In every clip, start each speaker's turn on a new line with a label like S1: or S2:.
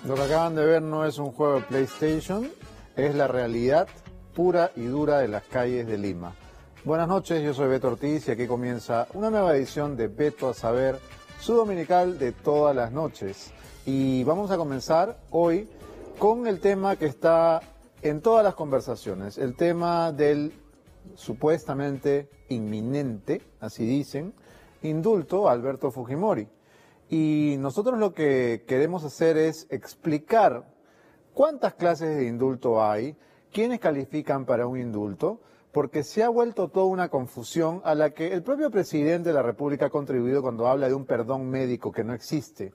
S1: Lo que acaban de ver no es un juego de PlayStation, es la realidad pura y dura de las calles de Lima. Buenas noches, yo soy Beto Ortiz y aquí comienza una nueva edición de Beto a Saber, su dominical de todas las noches. Y vamos a comenzar hoy con el tema que está en todas las conversaciones, el tema del supuestamente inminente, así dicen, indulto a Alberto Fujimori. Y nosotros lo que queremos hacer es explicar cuántas clases de indulto hay, quiénes califican para un indulto, porque se ha vuelto toda una confusión a la que el propio presidente de la República ha contribuido cuando habla de un perdón médico que no existe.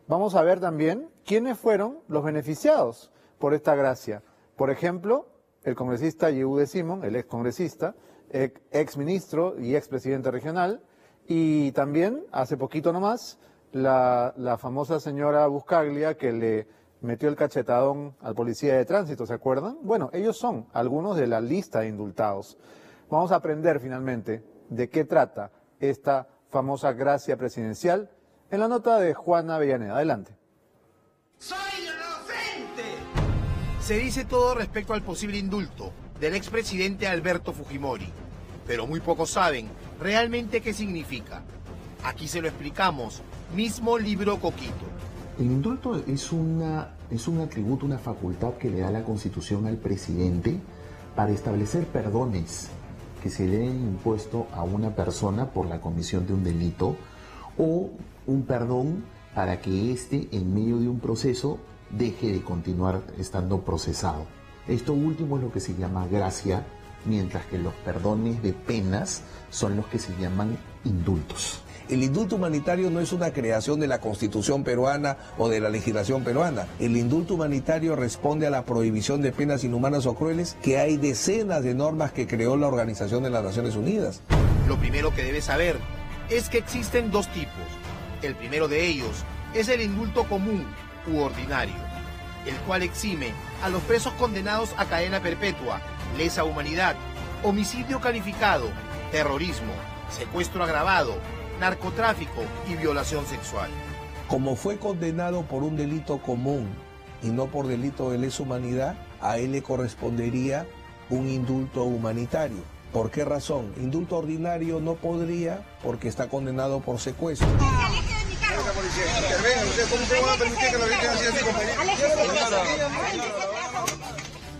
S1: Vamos a ver también quiénes fueron los beneficiados por esta gracia. Por ejemplo, el congresista Yehude Simón, el ex congresista, ex ministro y ex presidente regional, y también, hace poquito nomás, la famosa señora Buscaglia que le metió el cachetadón al policía de tránsito, ¿se acuerdan? Bueno, ellos son algunos de la lista de indultados. Vamos a aprender finalmente de qué trata esta famosa gracia presidencial en la nota de Juana Avellaneda. Adelante.
S2: ¡Soy inocente! Se dice todo respecto al posible indulto del expresidente Alberto Fujimori, pero muy pocos saben realmente qué significa. Aquí se lo explicamos, mismo libro Coquito.
S3: El indulto es un atributo, una facultad que le da la Constitución al presidente para establecer perdones que se le den impuesto a una persona por la comisión de un delito o un perdón para que éste, en medio de un proceso, deje de continuar estando procesado. Esto último es lo que se llama gracia, mientras que los perdones de penas son los que se llaman indultos.
S4: El indulto humanitario no es una creación de la Constitución peruana o de la legislación peruana. El indulto humanitario responde a la prohibición de penas inhumanas o crueles, que hay decenas de normas que creó la Organización de las Naciones Unidas.
S2: Lo primero que debes saber es que existen dos tipos. El primero de ellos es el indulto común u ordinario, el cual exime a los presos condenados a cadena perpetua, lesa humanidad, homicidio calificado, terrorismo, secuestro agravado, narcotráfico y violación sexual.
S4: Como fue condenado por un delito común y no por delito de lesa humanidad, a él le correspondería un indulto humanitario. ¿Por qué razón? Indulto ordinario no podría porque está condenado por secuestro.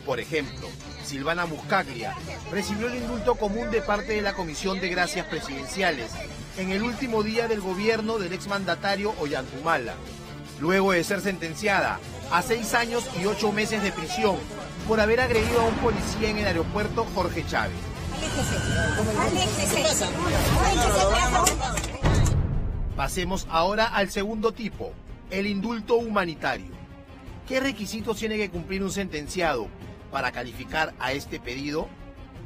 S2: Por ejemplo, Silvana Buscaglia recibió el indulto común de parte de la Comisión de Gracias Presidenciales en el último día del gobierno del exmandatario Ollantaytamala, luego de ser sentenciada a 6 años y 8 meses de prisión por haber agredido a un policía en el aeropuerto Jorge Chávez. Pasemos ahora al segundo tipo, el indulto humanitario. ¿Qué requisitos tiene que cumplir un sentenciado para calificar a este pedido?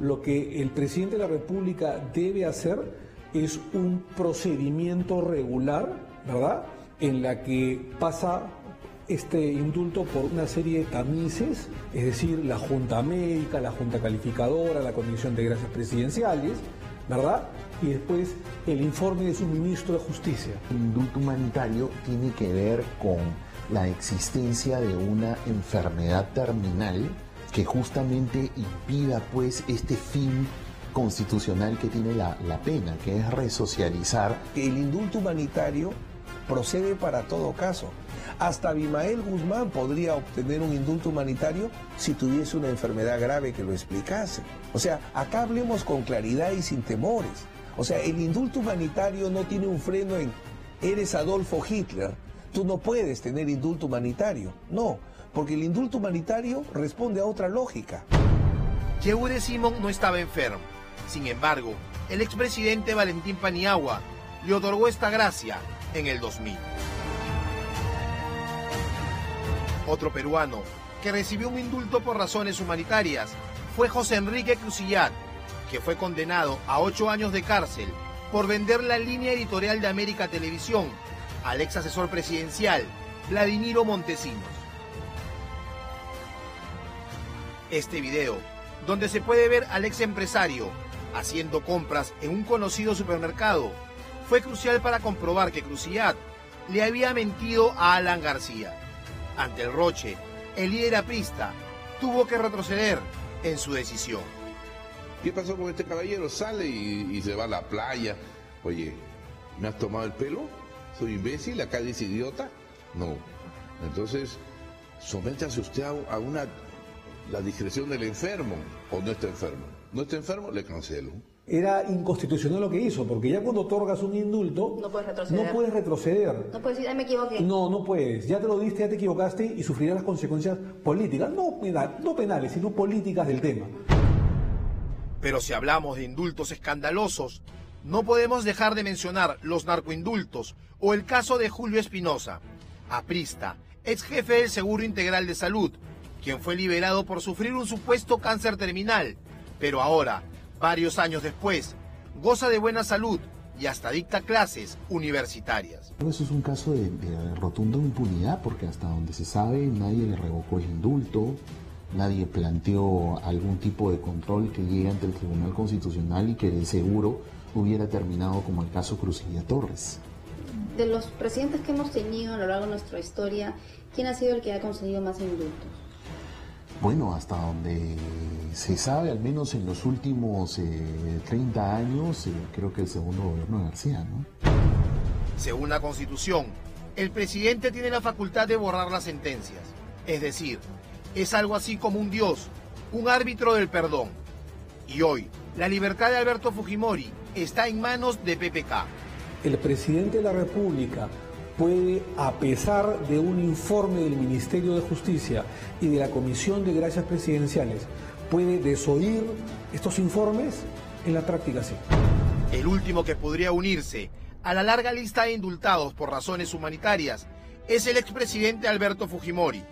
S5: Lo que el presidente de la República debe hacer es un procedimiento regular, ¿verdad?, en la que pasa este indulto por una serie de tamices, es decir, la Junta Médica, la Junta Calificadora, la Comisión de Gracias Presidenciales, ¿verdad?, y después el informe de su ministro de Justicia.
S3: El indulto humanitario tiene que ver con la existencia de una enfermedad terminal que justamente impida pues este fin constitucional que tiene la pena, que es resocializar.
S4: El indulto humanitario procede para todo caso. Hasta Abimael Guzmán podría obtener un indulto humanitario si tuviese una enfermedad grave que lo explicase. O sea, acá hablemos con claridad y sin temores. O sea, el indulto humanitario no tiene un freno en eres Adolfo Hitler, tú no puedes tener indulto humanitario. No, porque el indulto humanitario responde a otra lógica.
S2: Yehude Simón no estaba enfermo. Sin embargo, el expresidente Valentín Paniagua le otorgó esta gracia en el 2000. Otro peruano que recibió un indulto por razones humanitarias fue José Enrique Crucillat, que fue condenado a 8 años de cárcel por vender la línea editorial de América Televisión al ex asesor presidencial Vladimiro Montesinos. Este video, donde se puede ver al ex empresario haciendo compras en un conocido supermercado, fue crucial para comprobar que Crucillat le había mentido a Alan García. Ante el roche, el líder aprista tuvo que retroceder en su decisión.
S6: ¿Qué pasó con este caballero? Sale y se va a la playa. Oye, ¿me has tomado el pelo? ¿Soy imbécil? ¿Acá dice idiota? No. Entonces, sométase usted a la discreción del enfermo. ¿O no está enfermo? ¿No está enfermo? Le cancelo.
S5: Era inconstitucional lo que hizo, porque ya cuando otorgas un indulto,
S7: no puedes retroceder.
S5: No puedes retroceder.
S7: No puedes decir, me equivoqué.
S5: No puedes. Ya te lo diste, ya te equivocaste y sufrirás las consecuencias políticas, no penales, sino políticas del tema.
S2: Pero si hablamos de indultos escandalosos, no podemos dejar de mencionar los narcoindultos o el caso de Julio Espinosa, aprista, ex jefe del Seguro Integral de Salud, quien fue liberado por sufrir un supuesto cáncer terminal, pero ahora, varios años después, goza de buena salud y hasta dicta clases universitarias.
S3: Eso es un caso de rotunda impunidad, porque hasta donde se sabe nadie le revocó el indulto, nadie planteó algún tipo de control que llegue ante el Tribunal Constitucional y que de seguro hubiera terminado como el caso Cruz y Torres.
S7: De los presidentes que hemos tenido a lo largo de nuestra historia, ¿quién ha sido el que ha conseguido más indultos?
S3: Bueno, hasta donde se sabe, al menos en los últimos 30 años, creo que el segundo gobierno de García, ¿no?
S2: Según la Constitución, el presidente tiene la facultad de borrar las sentencias. Es decir, es algo así como un dios, un árbitro del perdón. Y hoy, la libertad de Alberto Fujimori está en manos de PPK.
S5: El presidente de la República puede, a pesar de un informe del Ministerio de Justicia y de la Comisión de Gracias Presidenciales, puede desoír estos informes. En la práctica sí.
S2: El último que podría unirse a la larga lista de indultados por razones humanitarias es el expresidente Alberto Fujimori,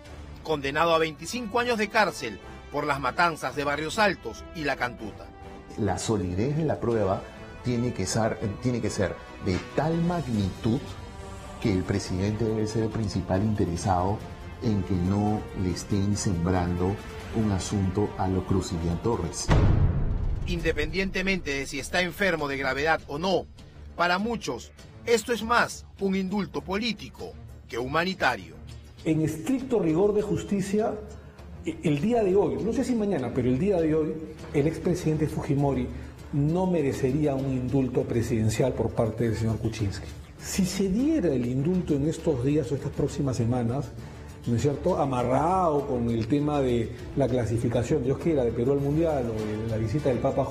S2: condenado a 25 años de cárcel por las matanzas de Barrios Altos y La Cantuta.
S3: La solidez de la prueba tiene que ser de tal magnitud que el presidente debe ser el principal interesado en que no le estén sembrando un asunto a lo Cruz y Torres.
S2: Independientemente de si está enfermo de gravedad o no, para muchos esto es más un indulto político que humanitario.
S5: En estricto rigor de justicia, el día de hoy, no sé si mañana, pero el día de hoy, el expresidente Fujimori no merecería un indulto presidencial por parte del señor Kuczynski. Si se diera el indulto en estos días o estas próximas semanas, ¿no es cierto?, amarrado con el tema de la clasificación, Dios quiera, de Perú al Mundial o de la visita del Papa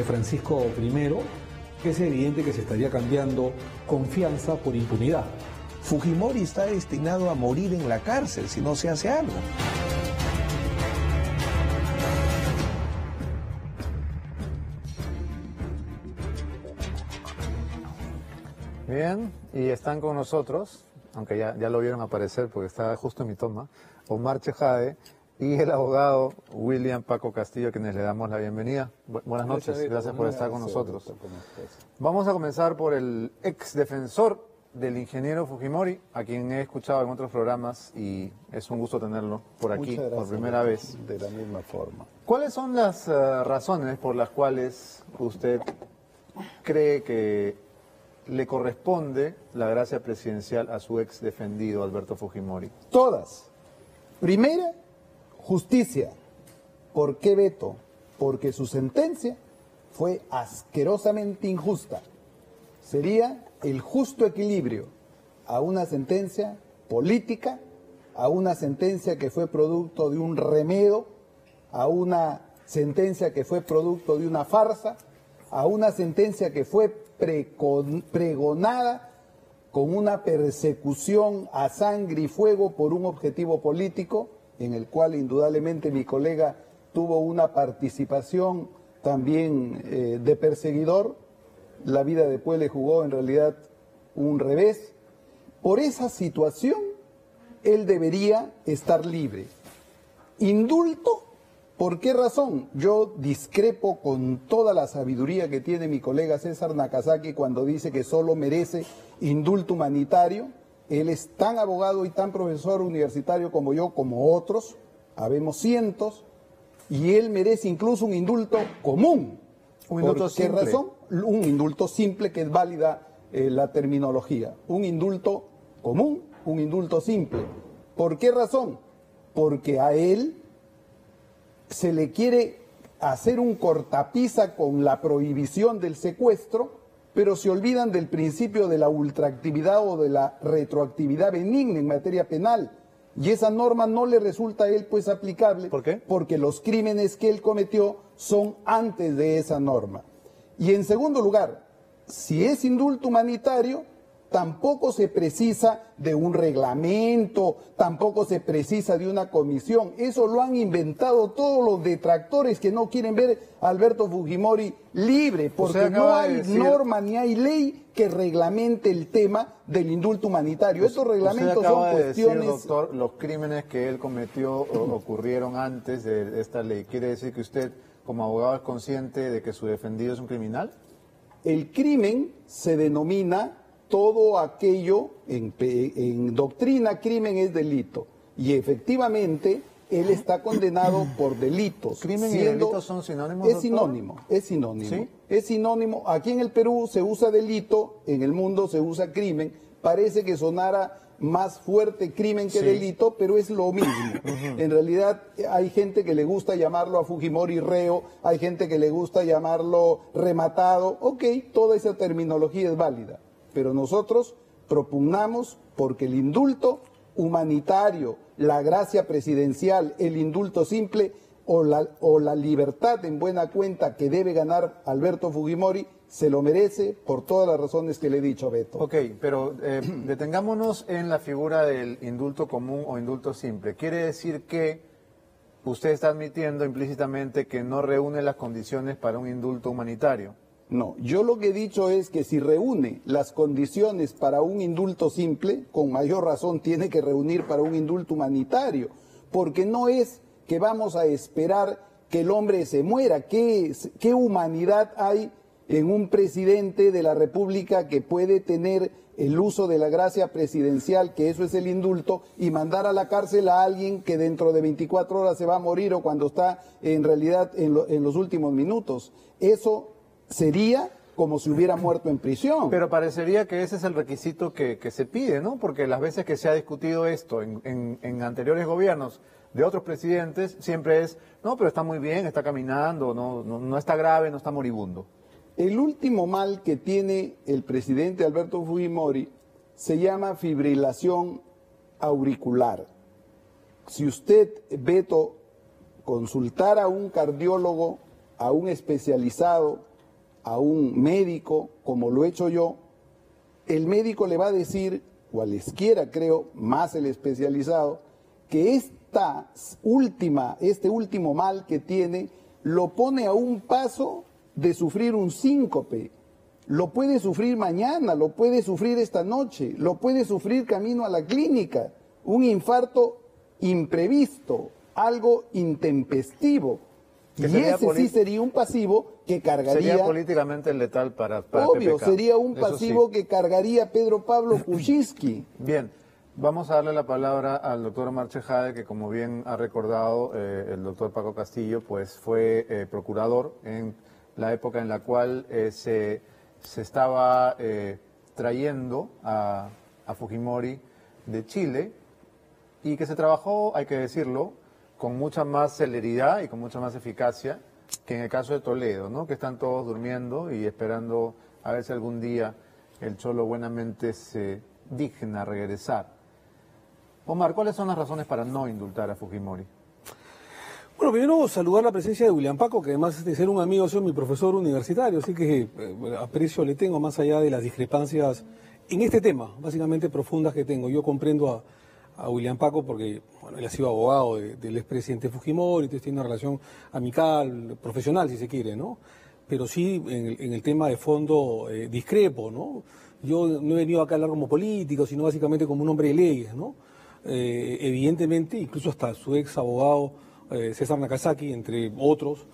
S5: Francisco I, es evidente que se estaría cambiando confianza por impunidad.
S4: Fujimori está destinado a morir en la cárcel si no se hace algo.
S1: Bien, y están con nosotros, aunque ya lo vieron aparecer porque está justo en mi toma, Omar Chejade y el abogado William Paco Castillo, a quienes le damos la bienvenida. Buenas noches, gracias por estar con nosotros. Vamos a comenzar por el ex defensor del ingeniero Fujimori, a quien he escuchado en otros programas y es un gusto tenerlo por aquí por primera vez.
S8: De la misma forma.
S1: ¿Cuáles son las razones por las cuales usted cree que le corresponde la gracia presidencial a su ex defendido Alberto Fujimori?
S8: Todas. Primera, justicia. ¿Por qué veto? Porque su sentencia fue asquerosamente injusta. Sería el justo equilibrio a una sentencia política, a una sentencia que fue producto de un remedo, a una sentencia que fue producto de una farsa, a una sentencia que fue pregonada con una persecución a sangre y fuego por un objetivo político, en el cual indudablemente mi colega tuvo una participación también de perseguidor. La vida después le jugó en realidad un revés. Por esa situación, él debería estar libre. Indulto, ¿por qué razón? Yo discrepo con toda la sabiduría que tiene mi colega César Nakazaki cuando dice que solo merece indulto humanitario. Él es tan abogado y tan profesor universitario como yo, como otros, habemos cientos, y él merece incluso un indulto común.
S1: ¿Un indulto
S8: ¿Por qué
S1: simple?
S8: razón? Un indulto simple, que es válida la terminología. Un indulto común, un indulto simple. ¿Por qué razón? Porque a él se le quiere hacer un cortapisa con la prohibición del secuestro, pero se olvidan del principio de la ultraactividad o de la retroactividad benigna en materia penal. Y esa norma no le resulta a él pues aplicable.
S1: ¿Por qué?
S8: Porque los crímenes que él cometió son antes de esa norma. Y en segundo lugar, si es indulto humanitario, tampoco se precisa de un reglamento, tampoco se precisa de una comisión. Eso lo han inventado todos los detractores que no quieren ver a Alberto Fujimori libre, porque no hay norma ni hay ley que reglamente el tema del indulto humanitario. Estos reglamentos son cuestiones...
S1: Doctor, los crímenes que él cometió ocurrieron antes de esta ley. ¿Quiere decir que usted, como abogado, es consciente de que su defendido es un criminal?
S8: El crimen se denomina todo aquello, en doctrina, crimen es delito. Y efectivamente, él está condenado por delitos.
S1: ¿Crimen y delito son sinónimos,
S8: Es sinónimo, es sinónimo.
S1: ¿Sí?
S8: Es sinónimo. Aquí en el Perú se usa delito, en el mundo se usa crimen. Parece que sonara más fuerte crimen que delito, pero es lo mismo. En realidad hay gente que le gusta llamarlo a Fujimori reo, hay gente que le gusta llamarlo rematado. Ok, toda esa terminología es válida. Pero nosotros propugnamos porque el indulto humanitario, la gracia presidencial, el indulto simple o la libertad en buena cuenta que debe ganar Alberto Fujimori, se lo merece por todas las razones que le he dicho a Beto.
S1: Ok, pero detengámonos en la figura del indulto común o indulto simple. ¿Quiere decir que usted está admitiendo implícitamente que no reúne las condiciones para un indulto humanitario?
S8: No, yo lo que he dicho es que si reúne las condiciones para un indulto simple, con mayor razón tiene que reunir para un indulto humanitario, porque no es que vamos a esperar que el hombre se muera. ¿Qué humanidad hay en un presidente de la República que puede tener el uso de la gracia presidencial, que eso es el indulto, y mandar a la cárcel a alguien que dentro de 24 horas se va a morir o cuando está en realidad en los últimos minutos? Eso sería como si hubiera muerto en prisión.
S1: Pero parecería que ese es el requisito que se pide, ¿no? Porque las veces que se ha discutido esto en anteriores gobiernos de otros presidentes, siempre es, no, pero está muy bien, está caminando, no está grave, no está moribundo.
S8: El último mal que tiene el presidente Alberto Fujimori se llama fibrilación auricular. Si usted, Beto, consultara a un cardiólogo, a un especializado, a un médico, como lo he hecho yo, el médico le va a decir, cualesquiera creo, más el especializado, que este último mal que tiene lo pone a un paso de sufrir un síncope. Lo puede sufrir mañana, lo puede sufrir esta noche, lo puede sufrir camino a la clínica, un infarto imprevisto, algo intempestivo. Y ese sí sería un pasivo que cargaría...
S1: Sería políticamente letal para
S8: obvio,
S1: PPK.
S8: sería un
S1: Eso
S8: pasivo
S1: sí.
S8: que cargaría Pedro Pablo Kuczynski.
S1: Bien, vamos a darle la palabra al doctor Omar Chejade, que como bien ha recordado el doctor Paco Castillo, pues fue procurador en la época en la cual se estaba trayendo a Fujimori de Chile y que se trabajó, hay que decirlo, con mucha más celeridad y con mucha más eficacia que en el caso de Toledo, ¿no? Que están todos durmiendo y esperando a ver si algún día el Cholo buenamente se digna regresar. Omar, ¿cuáles son las razones para no indultar a Fujimori?
S5: Bueno, primero saludar la presencia de William Paco, que además de ser un amigo, es mi profesor universitario, así que aprecio le tengo más allá de las discrepancias en este tema, básicamente profundas que tengo. Yo comprendo a William Paco porque bueno, él ha sido abogado del expresidente Fujimori, entonces tiene una relación amical, profesional si se quiere, ¿no? Pero sí en el tema de fondo discrepo, ¿no? Yo no he venido acá a hablar como político, sino básicamente como un hombre de leyes, ¿no? Evidentemente, incluso hasta su ex abogado César Nakazaki, entre otros,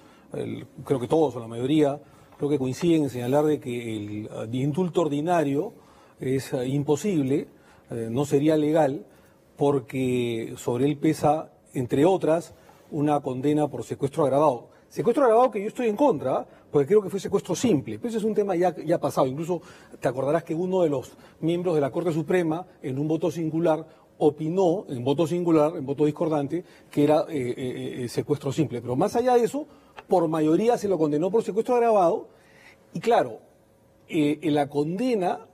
S5: creo que todos o la mayoría, creo que coinciden en señalar de que el indulto ordinario es imposible, no sería legal, porque sobre él pesa, entre otras, una condena por secuestro agravado. Secuestro agravado que yo estoy en contra, porque creo que fue secuestro simple, pero ese es un tema ya pasado. Incluso te acordarás que uno de los miembros de la Corte Suprema, en un voto singular, opinó en voto singular, en voto discordante, que era secuestro simple. Pero más allá de eso, por mayoría se lo condenó por secuestro agravado. Y claro, la condena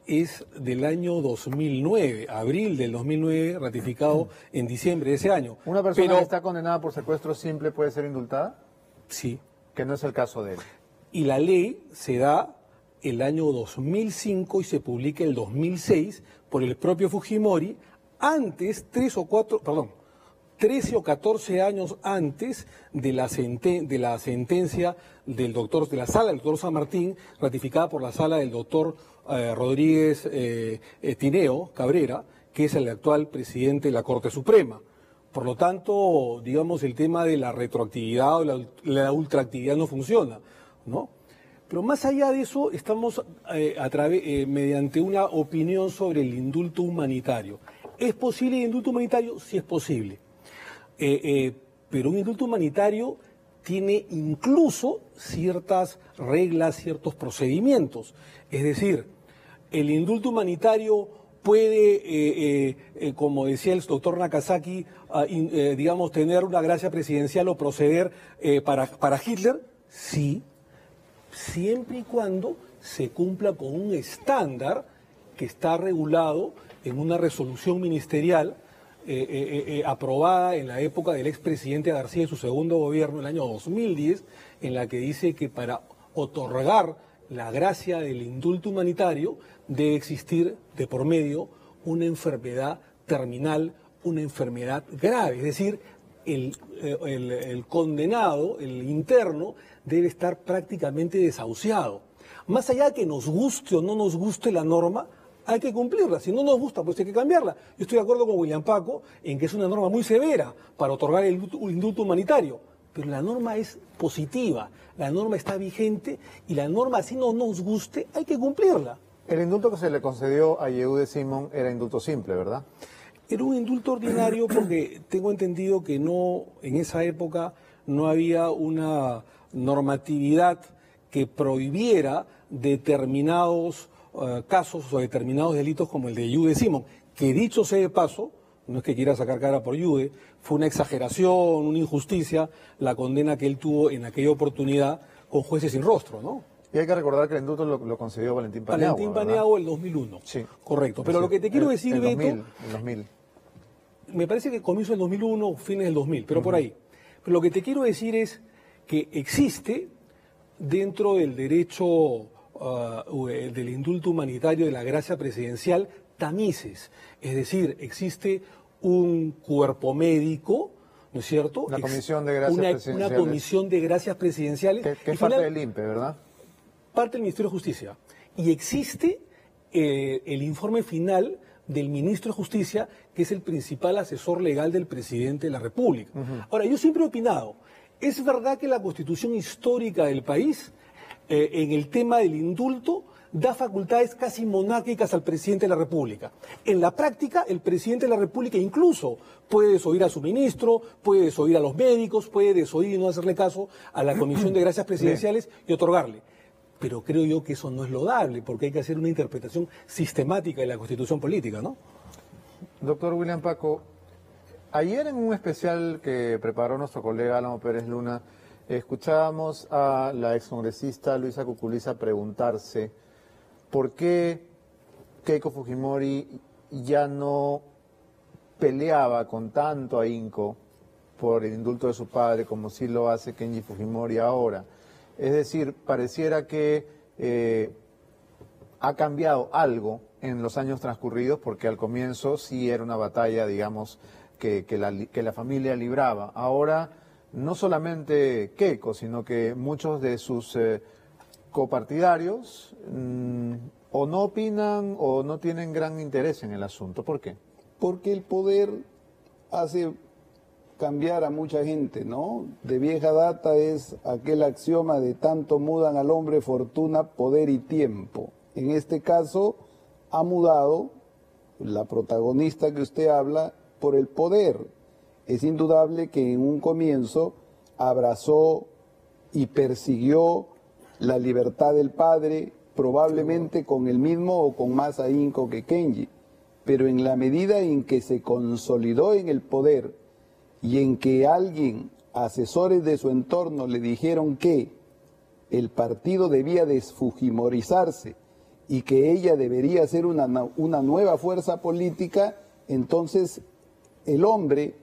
S5: es del año 2009, abril del 2009, ratificado en diciembre de ese año.
S1: ¿Una persona que está condenada por secuestro simple puede ser indultada?
S5: Sí.
S1: Que no es el caso de él.
S5: Y la ley se da el año 2005 y se publica el 2006 por el propio Fujimori, antes, 13 o 14 años antes de la sentencia de la sala del doctor San Martín, ratificada por la sala del doctor Rodríguez Tineo Cabrera, que es el actual presidente de la Corte Suprema. Por lo tanto, digamos, el tema de la retroactividad o la ultraactividad no funciona, ¿no? Pero más allá de eso, estamos mediante una opinión sobre el indulto humanitario. ¿Es posible el indulto humanitario? Sí es posible. Pero un indulto humanitario tiene incluso ciertas reglas, ciertos procedimientos. Es decir, el indulto humanitario puede, como decía el doctor Nakazaki, digamos, tener una gracia presidencial o proceder para Hitler. Sí, siempre y cuando se cumpla con un estándar que está regulado en una resolución ministerial aprobada en la época del expresidente García y su segundo gobierno, el año 2010, en la que dice que para otorgar la gracia del indulto humanitario debe existir de por medio una enfermedad terminal, una enfermedad grave, es decir, el condenado, el interno, debe estar prácticamente desahuciado. Más allá de que nos guste o no nos guste la norma, hay que cumplirla. Si no nos gusta, pues hay que cambiarla. Yo estoy de acuerdo con William Paco en que es una norma muy severa para otorgar el indulto humanitario, pero la norma es positiva, la norma está vigente y la norma, si no nos guste, hay que cumplirla.
S1: El indulto que se le concedió a Yehude Simón era indulto simple, ¿verdad?
S5: Era un indulto ordinario porque tengo entendido que no, en esa época no había una normatividad que prohibiera determinados casos o determinados delitos como el de Yehude Simón, que dicho sea de paso, no es que quiera sacar cara por Yehude, fue una exageración, una injusticia la condena que él tuvo en aquella oportunidad con jueces sin rostro, ¿no?
S1: Y hay que recordar que el indulto lo concedió Valentín Paniagua.
S5: Valentín Paniagua el 2001.
S1: Sí.
S5: Correcto. Pero lo que te quiero decir, Beto,
S1: el 2000.
S5: Me parece que comienzo del 2001, fines del 2000, pero por ahí. Pero lo que te quiero decir es que existe dentro del derecho del indulto humanitario de la gracia presidencial tamices. Es decir, existe un cuerpo médico, ¿no es cierto?
S1: Una comisión de gracias presidenciales.
S5: Una comisión de gracias presidenciales.
S1: Que es parte del INPE, ¿verdad?
S5: Parte del Ministerio de Justicia. Y existe el informe final del Ministro de Justicia, que es el principal asesor legal del presidente de la República. Ahora, yo siempre he opinado, es verdad que la Constitución histórica del país, en el tema del indulto, da facultades casi monárquicas al presidente de la República. En la práctica, el presidente de la República incluso puede desoír a su ministro, puede desoír a los médicos, puede desoír y no hacerle caso a la Comisión de Gracias Presidenciales y otorgarle. Pero creo yo que eso no es lodable, porque hay que hacer una interpretación sistemática de la Constitución política, ¿no?
S1: Doctor William Paco, ayer en un especial que preparó nuestro colega Álamo Pérez Luna, escuchábamos a la excongresista Luisa Cuculiza preguntarse por qué Keiko Fujimori ya no peleaba con tanto ahínco por el indulto de su padre como sí lo hace Kenji Fujimori ahora. Es decir, pareciera que ha cambiado algo en los años transcurridos, porque al comienzo sí era una batalla, digamos, que la familia libraba. Ahora, no solamente Keiko, sino que muchos de sus copartidarios o no opinan o no tienen gran interés en el asunto. ¿Por qué?
S8: Porque el poder hace cambiar a mucha gente, ¿no? De vieja data es aquel axioma de tanto mudan al hombre fortuna, poder y tiempo. En este caso ha mudado la protagonista que usted habla por el poder. Es indudable que en un comienzo abrazó y persiguió la libertad del padre, probablemente con el mismo o con más ahínco que Kenji. pero en la medida en que se consolidó en el poder y en que alguien, asesores de su entorno, le dijeron que el partido debía desfujimorizarse y que ella debería ser una nueva fuerza política, entonces el hombre,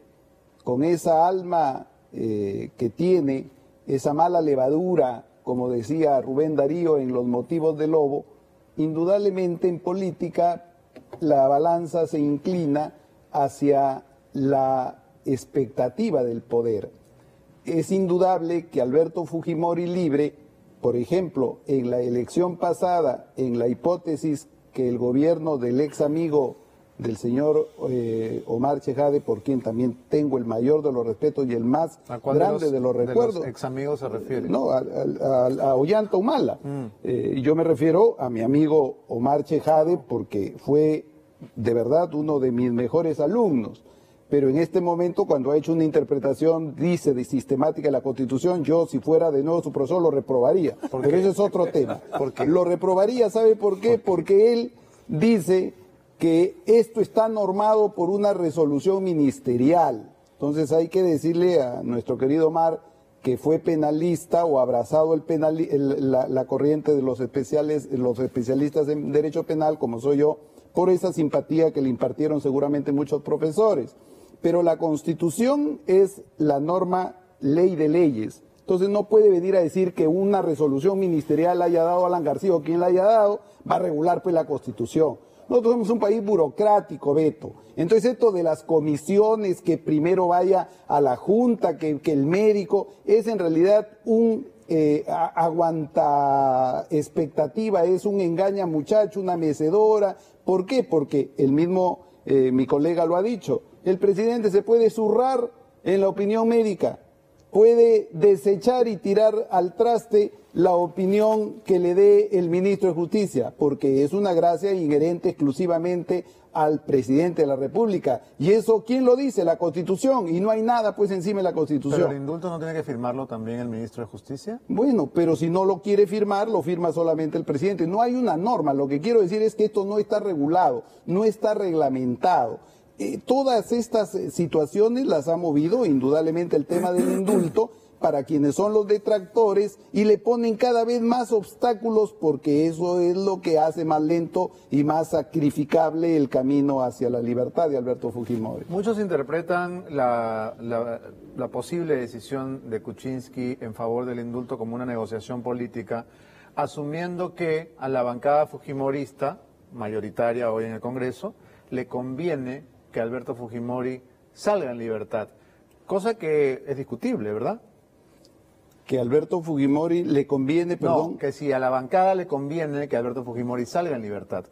S8: con esa alma que tiene, esa mala levadura, como decía Rubén Darío en Los motivos del lobo, indudablemente en política la balanza se inclina hacia la expectativa del poder. Es indudable que Alberto Fujimori libre, por ejemplo, en la elección pasada, en la hipótesis que el gobierno del ex amigo del señor Omar Chejade, por quien también tengo el mayor de los respetos y el más grande de los recuerdos.
S1: ¿De los ex amigos se refiere?
S8: No, a Ollanta Humala. Yo me refiero a mi amigo Omar Chejade porque fue de verdad uno de mis mejores alumnos. Pero en este momento, cuando ha hecho una interpretación, dice, de sistemática de la Constitución, yo, si fuera de nuevo su profesor, lo reprobaría. Pero ese es otro tema.
S1: ¿Por qué?
S8: Lo reprobaría, ¿sabe por qué? Porque él dice que esto está normado por una resolución ministerial. Entonces hay que decirle a nuestro querido Omar que fue penalista o abrazado la corriente de los especialistas en derecho penal, como soy yo, por esa simpatía que le impartieron seguramente muchos profesores. Pero la Constitución es la norma ley de leyes. Entonces no puede venir a decir que una resolución ministerial la haya dado Alan García o quien la haya dado, va a regular pues la Constitución. Nosotros somos un país burocrático, Beto. Entonces esto de las comisiones, que primero vaya a la Junta, que el médico, es en realidad un aguanta expectativa, es un engaña muchacho, una mecedora. ¿Por qué? Porque el mismo, mi colega lo ha dicho, el presidente se puede zurrar en la opinión médica, puede desechar y tirar al traste la opinión que le dé el ministro de Justicia, porque es una gracia inherente exclusivamente al presidente de la República. ¿Y eso quién lo dice? La Constitución, y no hay nada pues encima de la Constitución.
S1: ¿Pero el indulto no tiene que firmarlo también el ministro de Justicia?
S8: Bueno, pero si no lo quiere firmar, lo firma solamente el presidente. No hay una norma, lo que quiero decir es que esto no está regulado, no está reglamentado. Todas estas situaciones las ha movido indudablemente el tema del indulto para quienes son los detractores y le ponen cada vez más obstáculos porque eso es lo que hace más lento y más sacrificable el camino hacia la libertad de Alberto Fujimori.
S1: Muchos interpretan la posible decisión de Kuczynski en favor del indulto como una negociación política, asumiendo que a la bancada fujimorista, mayoritaria hoy en el Congreso, le conviene que Alberto Fujimori salga en libertad, cosa que es discutible, ¿verdad?
S8: Que Alberto Fujimori le conviene, perdón.
S1: No, que si a la bancada le conviene que Alberto Fujimori salga en libertad.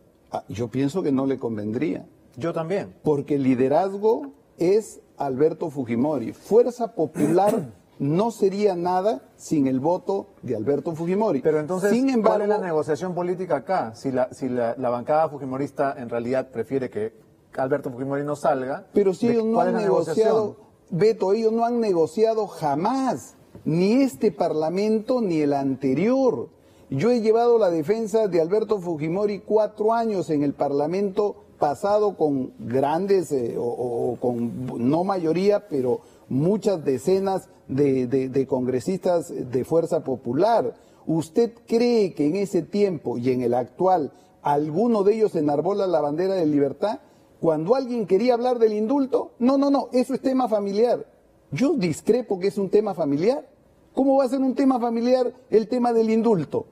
S8: Yo pienso que no le convendría.
S1: Yo también.
S8: Porque el liderazgo es Alberto Fujimori. Fuerza Popular no sería nada sin el voto de Alberto Fujimori.
S1: Pero entonces,
S8: sin embargo,
S1: ¿cuál es la negociación política acá? Si la bancada fujimorista en realidad prefiere que Alberto Fujimori no salga.
S8: Pero si ellos no han negociado, Beto, ellos no han negociado jamás. Ni este Parlamento ni el anterior. Yo he llevado la defensa de Alberto Fujimori 4 años en el Parlamento pasado con grandes, o con no mayoría, pero muchas decenas de congresistas de Fuerza Popular. ¿Usted cree que en ese tiempo y en el actual alguno de ellos enarbola la bandera de libertad? Cuando alguien quería hablar del indulto, no, eso es tema familiar. Yo discrepo que es un tema familiar. ¿Cómo va a ser un tema familiar el tema del indulto?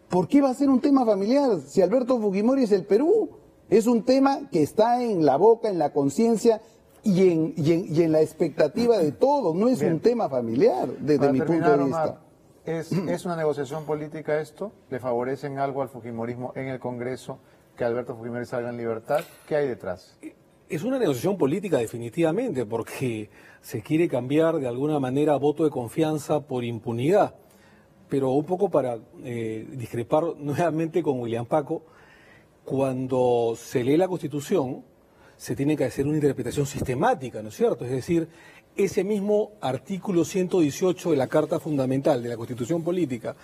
S8: ¿Por qué va a ser un tema familiar si Alberto Fujimori es el Perú? Es un tema que está en la boca, en la conciencia y en la expectativa de todos. No es un tema familiar desde mi punto de vista.
S1: Omar, ¿es una negociación política esto? ¿Le favorecen algo al fujimorismo en el Congreso que Alberto Fujimori salga en libertad? ¿Qué hay detrás?
S5: Es una negociación política definitivamente, porque se quiere cambiar de alguna manera voto de confianza por impunidad. Pero un poco para discrepar nuevamente con William Paco, cuando se lee la Constitución se tiene que hacer una interpretación sistemática, ¿no es cierto? Es decir, ese mismo artículo 118 de la Carta Fundamental de la Constitución Política,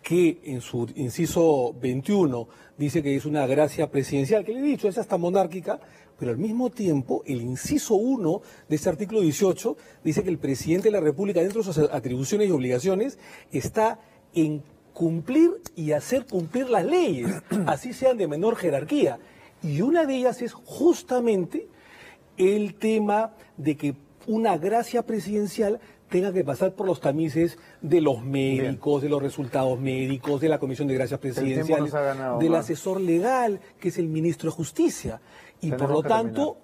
S5: que en su inciso 21 dice que es una gracia presidencial, que le he dicho, es hasta monárquica, pero al mismo tiempo el inciso 1 de ese artículo 18 dice que el presidente de la República, dentro de sus atribuciones y obligaciones, está en cumplir y hacer cumplir las leyes, así sean de menor jerarquía. Y una de ellas es justamente el tema de que una gracia presidencial tenga que pasar por los tamices de los médicos, de los resultados médicos, de la Comisión de Gracias Presidenciales, del asesor legal, que es el ministro de Justicia. Y por lo tanto,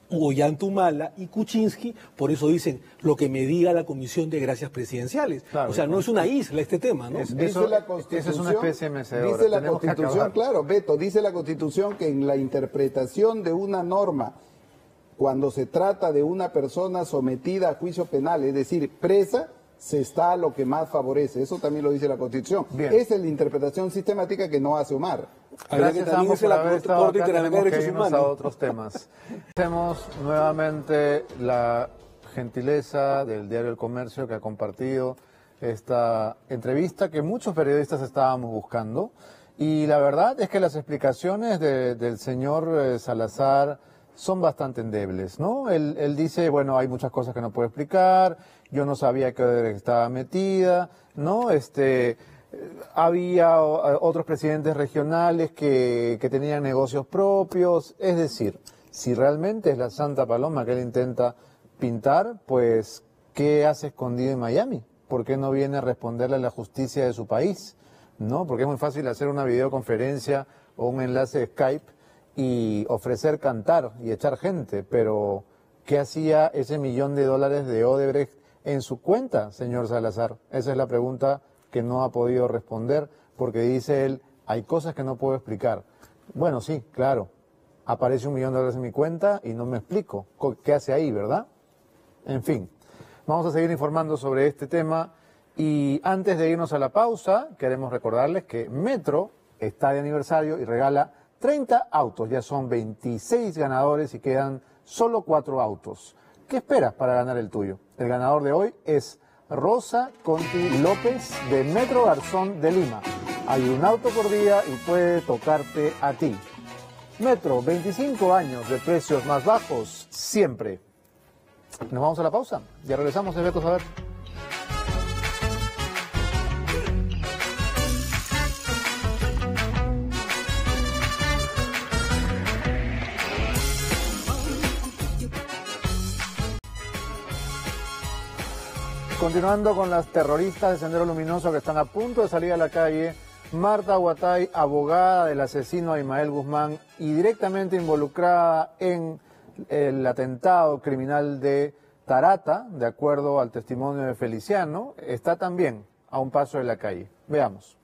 S5: Ollanta y Kuczynski, por eso dicen lo que me diga la Comisión de Gracias Presidenciales. Claro, o sea, no es una isla este tema, ¿no?
S8: Dice la Constitución,
S1: eso es una especie de mecedora.
S8: Dice la Constitución, claro, Beto, dice la Constitución que en la interpretación de una norma, cuando se trata de una persona sometida a juicio penal, es decir, presa, se está a lo que más favorece. Eso también lo dice la Constitución. Bien. Esa es la interpretación sistemática que no hace Omar.
S1: Gracias a ambos por haber estado acá. Tenemos que irnos a otros temas. Hacemos nuevamente la gentileza del diario El Comercio, que ha compartido esta entrevista que muchos periodistas estábamos buscando. Y la verdad es que las explicaciones del señor Salazar son bastante endebles, ¿no? Él dice, bueno, hay muchas cosas que no puedo explicar, yo no sabía que estaba metida, ¿no? Había otros presidentes regionales que tenían negocios propios, es decir, si realmente es la Santa Paloma que él intenta pintar, pues, ¿qué hace escondido en Miami? ¿Por qué no viene a responderle a la justicia de su país? ¿No? Porque es muy fácil hacer una videoconferencia o un enlace de Skype y ofrecer cantar y echar gente, pero ¿qué hacía ese $1 millón de Odebrecht en su cuenta, señor Salazar? Esa es la pregunta que no ha podido responder, porque dice él, hay cosas que no puedo explicar. Bueno, sí, claro, aparece $1 millón en mi cuenta y no me explico qué hace ahí, ¿verdad? En fin, vamos a seguir informando sobre este tema y antes de irnos a la pausa, queremos recordarles que Metro está de aniversario y regala 30 autos, ya son 26 ganadores y quedan solo 4 autos. ¿Qué esperas para ganar el tuyo? El ganador de hoy es Rosa Conti López de Metro Garzón de Lima. Hay un auto por día y puede tocarte a ti. Metro, 25 años de precios más bajos, siempre. Nos vamos a la pausa. Ya regresamos en Beto Saber. Continuando con las terroristas de Sendero Luminoso que están a punto de salir a la calle, Marta Huatay, abogada del asesino Abimael Guzmán y directamente involucrada en el atentado criminal de Tarata, de acuerdo al testimonio de Feliciano, está también a un paso de la calle. Veamos.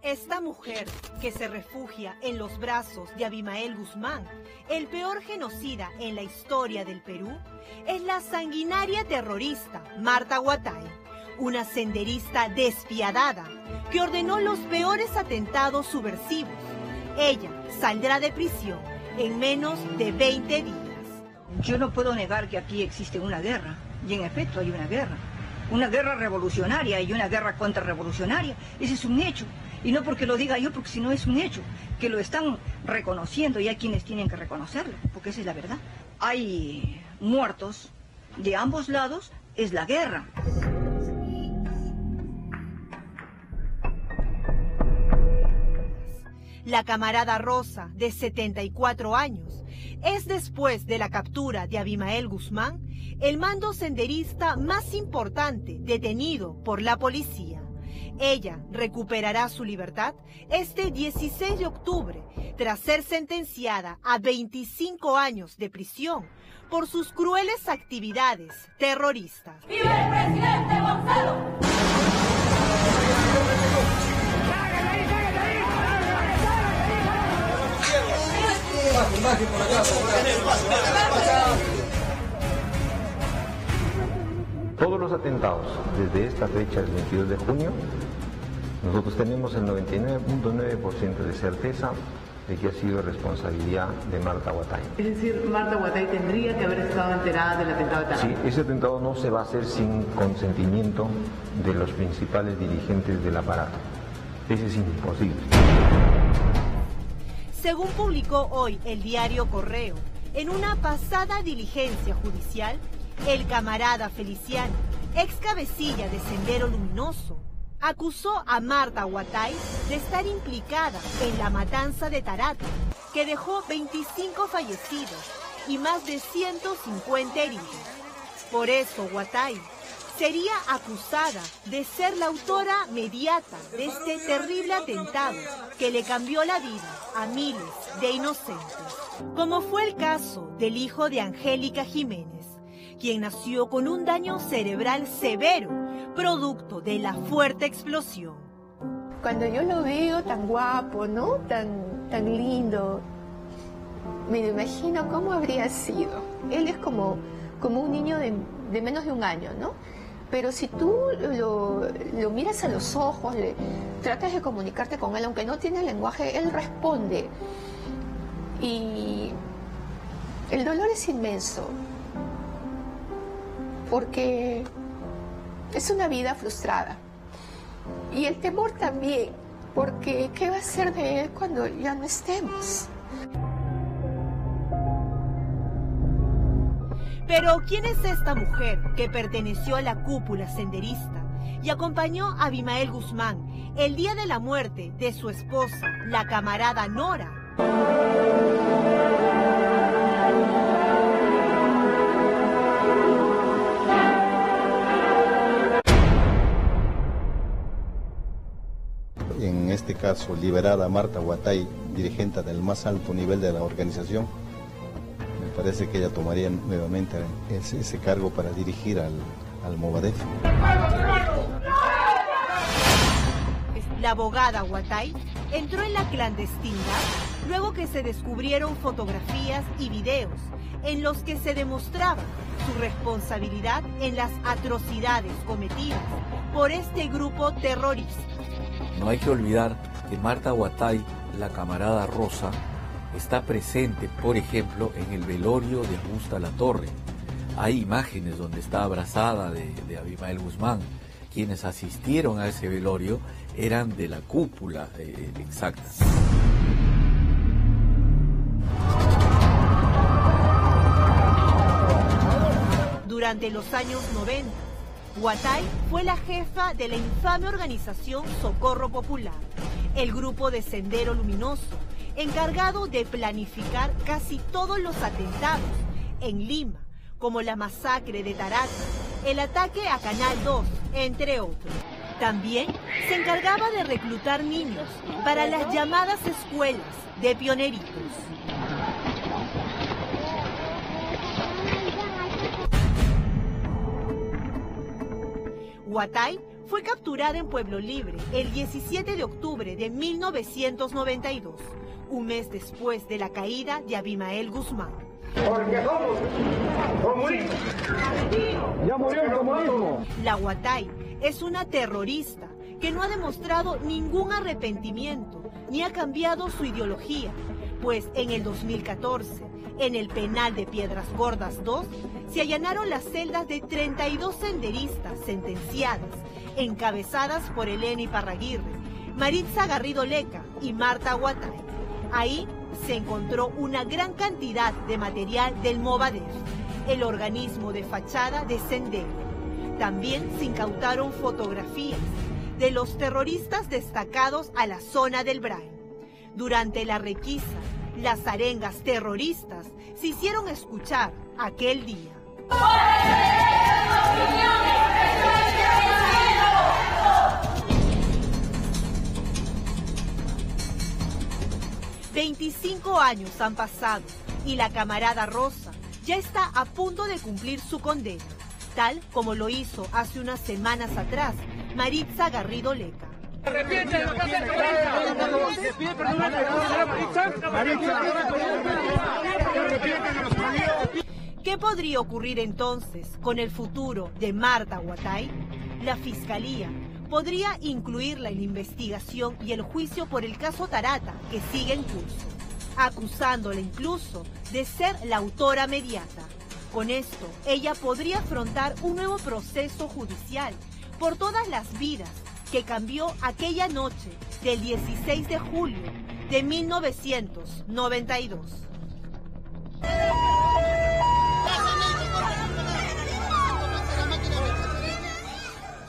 S9: Esta mujer que se refugia en los brazos de Abimael Guzmán, el peor genocida en la historia del Perú, es la sanguinaria terrorista Marta Huatay, una senderista despiadada que ordenó los peores atentados subversivos. Ella saldrá de prisión en menos de 20 días.
S10: Yo no puedo negar que aquí existe una guerra, y en efecto hay una guerra revolucionaria y una guerra contrarrevolucionaria. Ese es un hecho. Y no porque lo diga yo, porque si no es un hecho, que lo están reconociendo y hay quienes tienen que reconocerlo, porque esa es la verdad. Hay muertos de ambos lados, es la guerra.
S9: La camarada Rosa, de 74 años, es después de la captura de Abimael Guzmán, el mando senderista más importante detenido por la policía. Ella recuperará su libertad este 16 de octubre, tras ser sentenciada a 25 años de prisión por sus crueles actividades terroristas. ¡Viva el presidente Gonzalo!
S11: todos los atentados, desde esta fecha, el 22 de junio, nosotros tenemos el 99.9% de certeza de que ha sido responsabilidad de Marta Huatay.
S12: Es decir, Marta Huatay tendría que haber estado enterada del atentado de Tarata.
S11: Sí, ese atentado no se va a hacer sin consentimiento de los principales dirigentes del aparato. Eso es imposible.
S9: Según publicó hoy el diario Correo, en una pasada diligencia judicial, el camarada Feliciano, ex cabecilla de Sendero Luminoso, acusó a Marta Huatay de estar implicada en la matanza de Tarata, que dejó 25 fallecidos y más de 150 heridos. Por eso Huatay sería acusada de ser la autora mediata de este terrible atentado que le cambió la vida a miles de inocentes, como fue el caso del hijo de Angélica Jiménez, quien nació con un daño cerebral severo, producto de la fuerte explosión.
S13: Cuando yo lo veo tan guapo, ¿no? Tan lindo, me imagino cómo habría sido. Él es como un niño de menos de un año, ¿no? Pero si tú lo miras a los ojos, tratas de comunicarte con él, aunque no tiene lenguaje, él responde. Y el dolor es inmenso, porque es una vida frustrada. Y el temor también, porque ¿qué va a ser de él cuando ya no estemos?
S9: Pero ¿quién es esta mujer que perteneció a la cúpula senderista y acompañó a Abimael Guzmán el día de la muerte de su esposa, la camarada Nora?
S14: En este caso, liberar a Marta Huatay, dirigente del más alto nivel de la organización, me parece que ella tomaría nuevamente ese cargo para dirigir al Movadef.
S9: La abogada Huatay entró en la clandestinidad luego que se descubrieron fotografías y videos en los que se demostraba su responsabilidad en las atrocidades cometidas por este grupo terrorista.
S15: No hay que olvidar que Marta Huatay, la camarada Rosa, está presente, por ejemplo, en el velorio de Augusta Latorre. Hay imágenes donde está abrazada de Abimael Guzmán. Quienes asistieron a ese velorio eran de la cúpula exacta.
S9: Durante los años 90, Huatay fue la jefa de la infame organización Socorro Popular, el grupo de Sendero Luminoso, encargado de planificar casi todos los atentados en Lima, como la masacre de Tarata, el ataque a Canal 2, entre otros. También se encargaba de reclutar niños para las llamadas escuelas de pioneritos. Huatay fue capturada en Pueblo Libre el 17 de octubre de 1992, un mes después de la caída de Abimael Guzmán.
S16: Porque somos comunistas. Ya murió el comunismo.
S9: La Huatay es una terrorista que no ha demostrado ningún arrepentimiento ni ha cambiado su ideología, pues en el 2014, en el penal de Piedras Gordas 2, se allanaron las celdas de 32 senderistas sentenciadas, encabezadas por Elena Iparraguirre, Maritza Garrido Leca y Marta Huatay. Ahí se encontró una gran cantidad de material del Movadef, el organismo de fachada de Sendero. También se incautaron fotografías de los terroristas destacados a la zona del Brain. Durante la requisa, las arengas terroristas se hicieron escuchar aquel día. 25 años han pasado y la camarada Rosa ya está a punto de cumplir su condena, tal como lo hizo hace unas semanas atrás Maritza Garrido Leca. ¿Qué ¿Qué podría ocurrir entonces con el futuro de Marta Huatay? La Fiscalía podría incluirla en la investigación y el juicio por el caso Tarata, que sigue en curso, acusándola incluso de ser la autora mediata. Con esto, ella podría afrontar un nuevo proceso judicial por todas las vidas que cambió aquella noche del 16 de julio de 1992.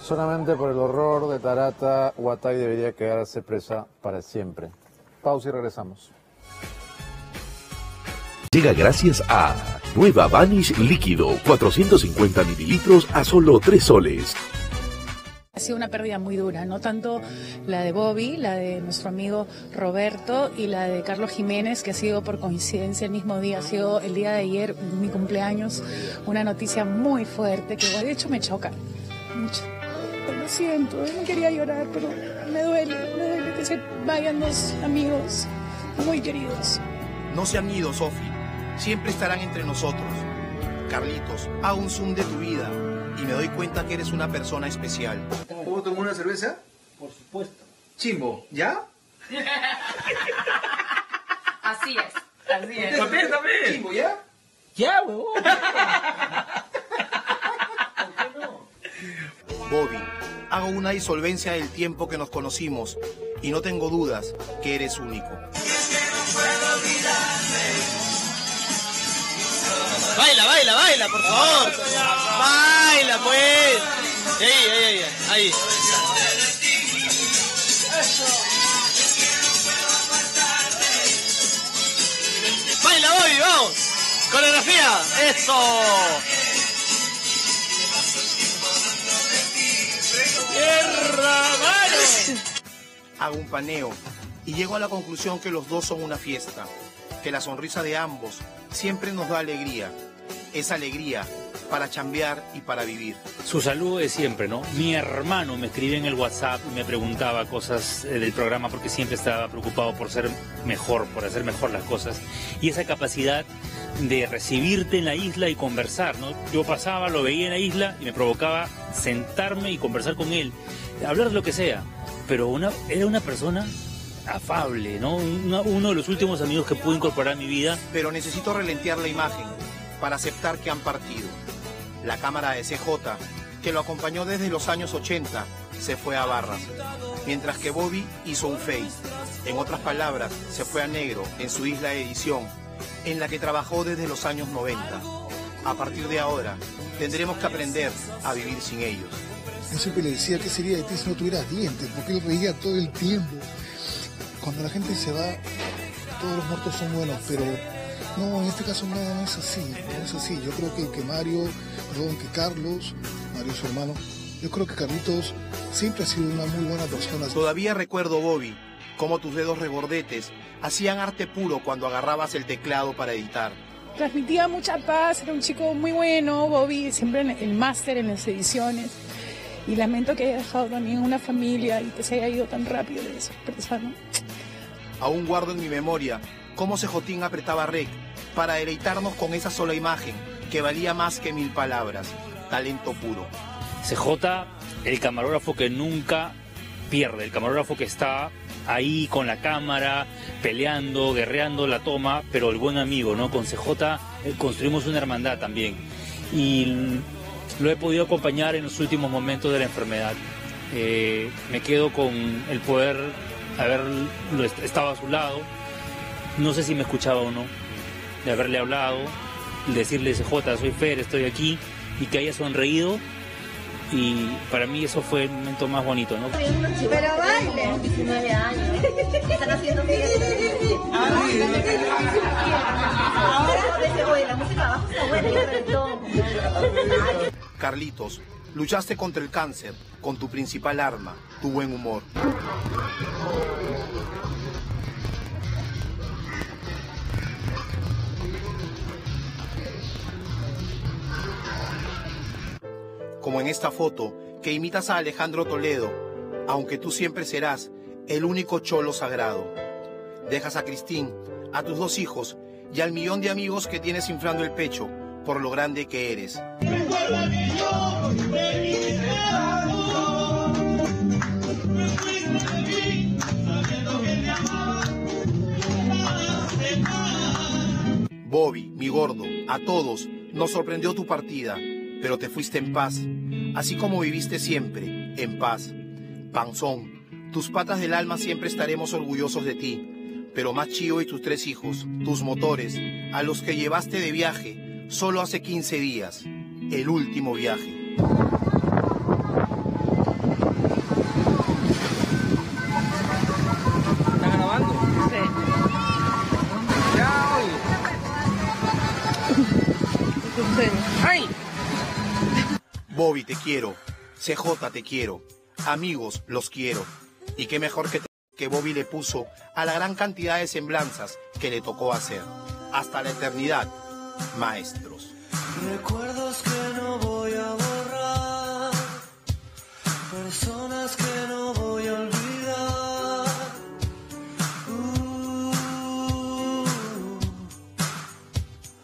S1: Solamente por el horror de Tarata, Huatay debería quedarse presa para siempre. Pausa y regresamos.
S17: Llega gracias a Nueva Vanish Líquido, 450 mililitros a solo 3 soles.
S18: Ha sido una pérdida muy dura, no tanto la de Bobby, la de nuestro amigo Roberto y la de Carlos Jiménez, que ha sido por coincidencia el mismo día, ha sido el día de ayer, mi cumpleaños, una noticia muy fuerte que de hecho me choca mucho. Lo siento, no quería llorar, pero me duele que se vayan dos amigos muy queridos.
S2: No se han ido, Sofi. Siempre estarán entre nosotros. Carlitos, hago un zoom de tu vida y me doy cuenta que eres una persona especial.
S19: ¿Puedo tomar una cerveza? Por supuesto. Chimbo, ¿ya?
S20: Así es.
S19: También. Chimbo, ¿ya?
S20: Ya, huevón.
S2: Bobby, hago una disolvencia del tiempo que nos conocimos y no tengo dudas que eres único.
S21: Baila, por favor. Baila, pues. Ahí. Baila, Bobby, vamos. Coreografía, eso. ¡Tierra, mano!
S2: Hago un paneo y llego a la conclusión que los dos son una fiesta, que la sonrisa de ambos siempre nos da alegría, esa alegría para chambear y para vivir.
S22: Su saludo de siempre, ¿no? Mi hermano me escribía en el WhatsApp y me preguntaba cosas del programa porque siempre estaba preocupado por ser mejor, por hacer mejor las cosas. Y esa capacidad de recibirte en la isla y conversar, ¿no? Yo pasaba, lo veía en la isla y me provocaba sentarme y conversar con él, hablar de lo que sea, pero era una persona afable, ¿no? Uno de los últimos amigos que pude incorporar a mi vida.
S2: Pero necesito relentear la imagen para aceptar que han partido. La cámara de CJ, que lo acompañó desde los años 80, se fue a barras, mientras que Bobby hizo un face. En otras palabras, se fue a negro en su isla de edición, en la que trabajó desde los años 90. A partir de ahora, tendremos que aprender a vivir sin ellos.
S23: Yo siempre le decía, ¿qué sería de ti si no tuvieras dientes? Porque él reía todo el tiempo. Cuando la gente se va, todos los muertos son buenos, pero no, en este caso no es así, no es así. Yo creo que Carlos, Mario su hermano, yo creo que Carlitos siempre ha sido una muy buena persona.
S2: Todavía recuerdo, Bobby, cómo tus dedos regordetes hacían arte puro cuando agarrabas el teclado para editar.
S18: Transmitía mucha paz, era un chico muy bueno, Bobby, siempre el máster en las ediciones. Y lamento que haya dejado también una familia y que se haya ido tan rápido de esa persona.
S2: Aún guardo en mi memoria cómo Cejotín apretaba rec para deleitarnos con esa sola imagen que valía más que 1000 palabras. Talento puro.
S22: CJ, el camarógrafo que nunca pierde, el camarógrafo que está ahí con la cámara, peleando, guerreando la toma, pero el buen amigo, ¿no? Con CJ construimos una hermandad también. Y lo he podido acompañar en los últimos momentos de la enfermedad. Me quedo con el poder haber estado a su lado. No sé si me escuchaba o no, de haberle hablado, decirle, CJ, soy Fer, estoy aquí, y que haya sonreído. Y para mí eso fue el momento más bonito, ¿no?
S20: Pero baile. 19 años. Están haciendo fiesta. Oye, la música abajo está buena y el reggaetón.
S2: Carlitos, luchaste contra el cáncer con tu principal arma, tu buen humor. Como en esta foto, que imitas a Alejandro Toledo, aunque tú siempre serás el único cholo sagrado. Dejas a Cristín, a tus 2 hijos y al millón de amigos que tienes inflando el pecho por lo grande que eres.
S21: Recuerda que yo te quise amor. Me fuiste de mí, sabiendo que te amaba.
S2: Bobby, mi gordo, a todos nos sorprendió tu partida, pero te fuiste en paz, así como viviste siempre, en paz. Panzón, tus patas del alma siempre estaremos orgullosos de ti, pero más Chío y tus 3 hijos, tus motores, a los que llevaste de viaje solo hace 15 días, el último viaje.
S21: ¿Están grabando? Sí.
S2: ¡Ay! Bobby, te quiero. CJ, te quiero. Amigos, los quiero. Y qué mejor que Bobby le puso a la gran cantidad de semblanzas que le tocó hacer. Hasta la eternidad, maestros.
S21: Recuerdos que no voy a borrar, personas que no voy a olvidar.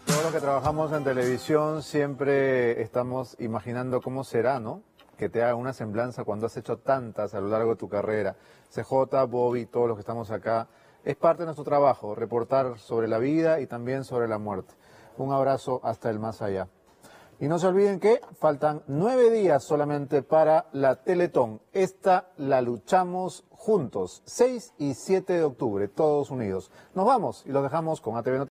S1: Todos los que trabajamos en televisión siempre estamos imaginando cómo será, ¿no? Que te haga una semblanza cuando has hecho tantas a lo largo de tu carrera. CJ, Bobby, todos los que estamos acá, es parte de nuestro trabajo, reportar sobre la vida y también sobre la muerte. Un abrazo hasta el más allá. Y no se olviden que faltan 9 días solamente para la Teletón. Esta la luchamos juntos, 6 y 7 de octubre, todos unidos. Nos vamos y los dejamos con ATV Noticias.